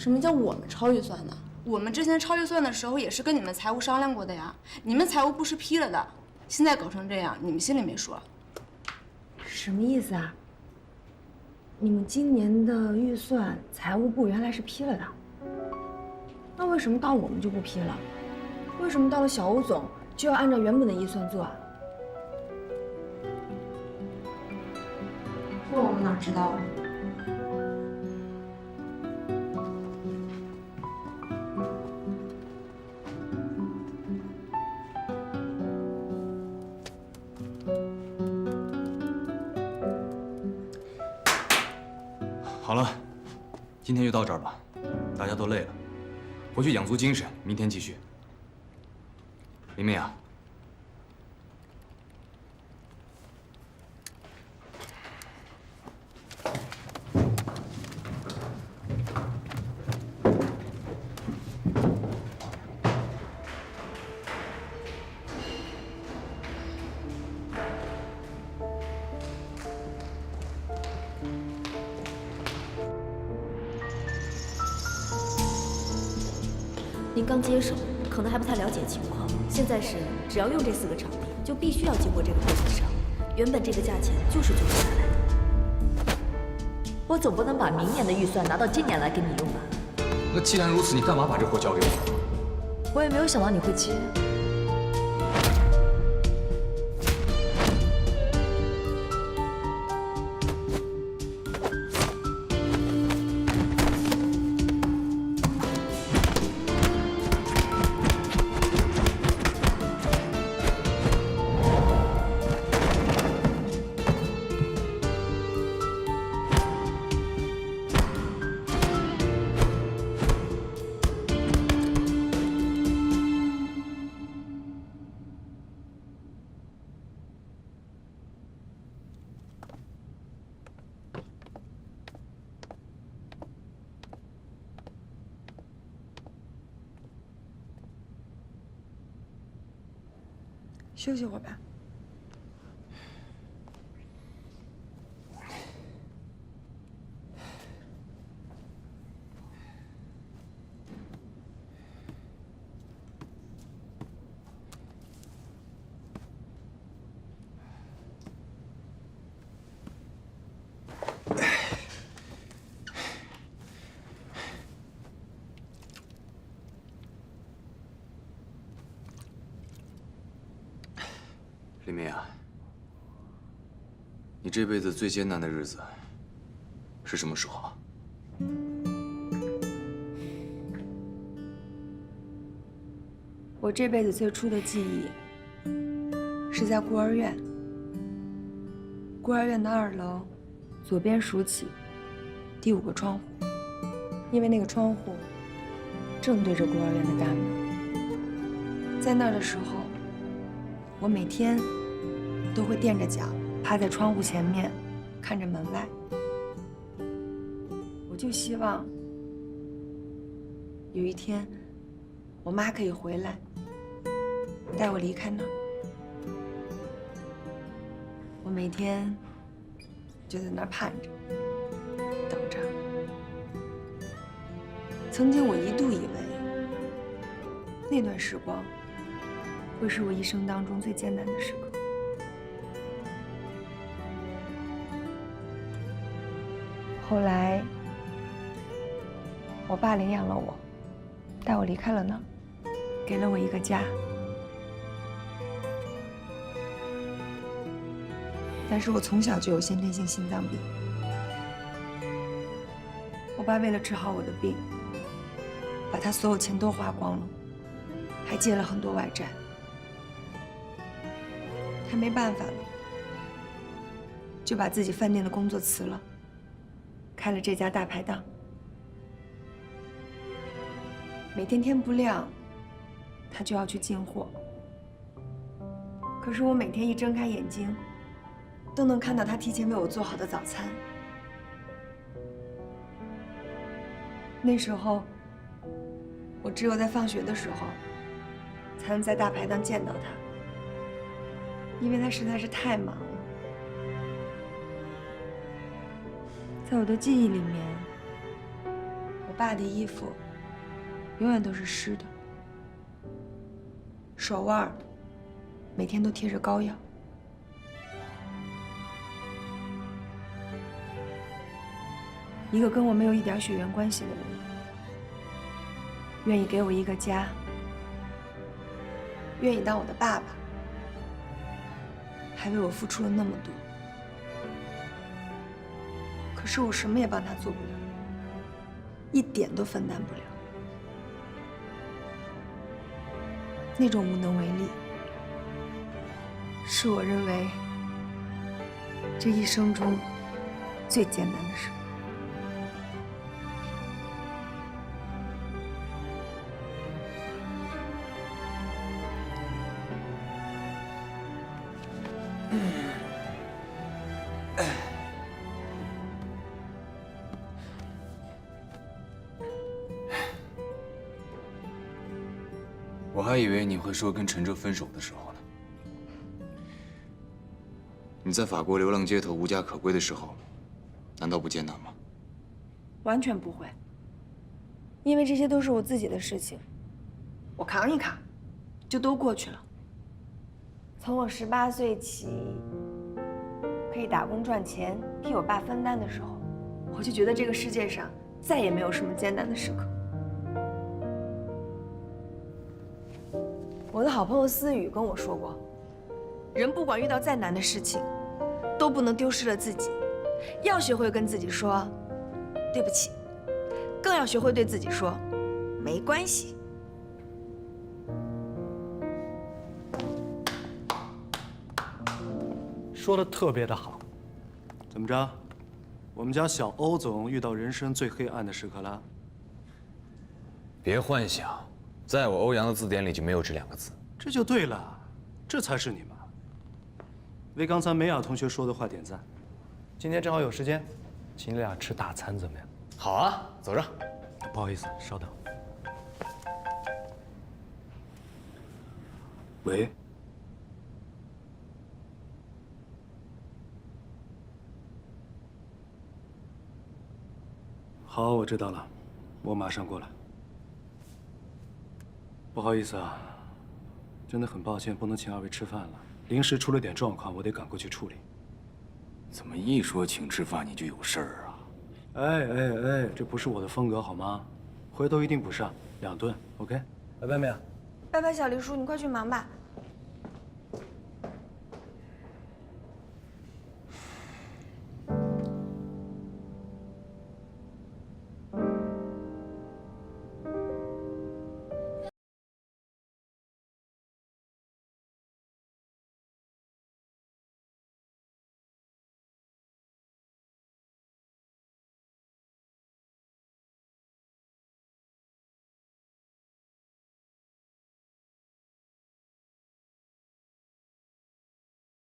什么叫我们超预算呢？我们之前超预算的时候也是跟你们财务商量过的呀。你们财务部是批了的，现在搞成这样，你们心里没数。什么意思啊？你们今年的预算财务部原来是批了的，那为什么到我们就不批了？为什么到了小欧总就要按照原本的预算做啊？这我们哪知道啊？好了，今天就到这儿吧，大家都累了，回去养足精神，明天继续。林明啊，您刚接手，可能还不太了解情况。现在是，只要用这4个场地，就必须要经过这个供应商。原本这个价钱就是做不下来的。我总不能把明年的预算拿到今年来给你用吧？那既然如此，你干嘛把这活交给我？我也没有想到你会接。休息会儿吧。林明啊，你这辈子最艰难的日子是什么时候啊？我这辈子最初的记忆是在孤儿院，孤儿院的2楼，左边数起第5个窗户，因为那个窗户正对着孤儿院的大门。在那儿的时候，我每天都会垫着脚趴在窗户前面，看着门外。我就希望有一天，我妈可以回来，带我离开那儿。我每天就在那儿盼着，等着。曾经我一度以为，那段时光会是我一生当中最艰难的时刻。后来，我爸领养了我，带我离开了那儿，给了我一个家。但是我从小就有先天性心脏病，我爸为了治好我的病，把他所有钱都花光了，还借了很多外债。他没办法了，就把自己饭店的工作辞了，开了这家大排档。每天天不亮，他就要去进货。可是我每天一睁开眼睛，都能看到他提前为我做好的早餐。那时候，我只有在放学的时候，才能在大排档见到他，因为他实在是太忙了。在我的记忆里面，我爸的衣服永远都是湿的，手腕每天都贴着膏药。一个跟我没有一点血缘关系的人，愿意给我一个家，愿意当我的爸爸，还为我付出了那么多。可是我什么也帮他做不了，一点都分担不了。那种无能为力，是我认为这一生中最艰难的事。我还以为你会说跟陈哲分手的时候呢。你在法国流浪街头、无家可归的时候，难道不艰难吗？完全不会，因为这些都是我自己的事情，我扛一扛，就都过去了。从我18岁起，可以打工赚钱，替我爸分担的时候，我就觉得这个世界上再也没有什么艰难的时刻。我的好朋友思雨跟我说过，人不管遇到再难的事情，都不能丢失了自己，要学会跟自己说对不起，更要学会对自己说没关系。说的特别的好。怎么着？我们家小欧总遇到人生最黑暗的时刻了？别幻想，在我欧阳的字典里就没有这2个字。这就对了，这才是你嘛。为刚才梅雅同学说的话点赞。今天正好有时间，请你俩吃大餐怎么样？好啊，走着。不好意思，稍等。喂。好，我知道了，我马上过来。不好意思啊，真的很抱歉，不能请2位吃饭了。临时出了点状况，我得赶过去处理。怎么一说请吃饭你就有事儿啊？哎，这不是我的风格好吗？回头一定补上2顿 ，OK？拜拜，梅雅。拜拜，小黎叔，你快去忙吧。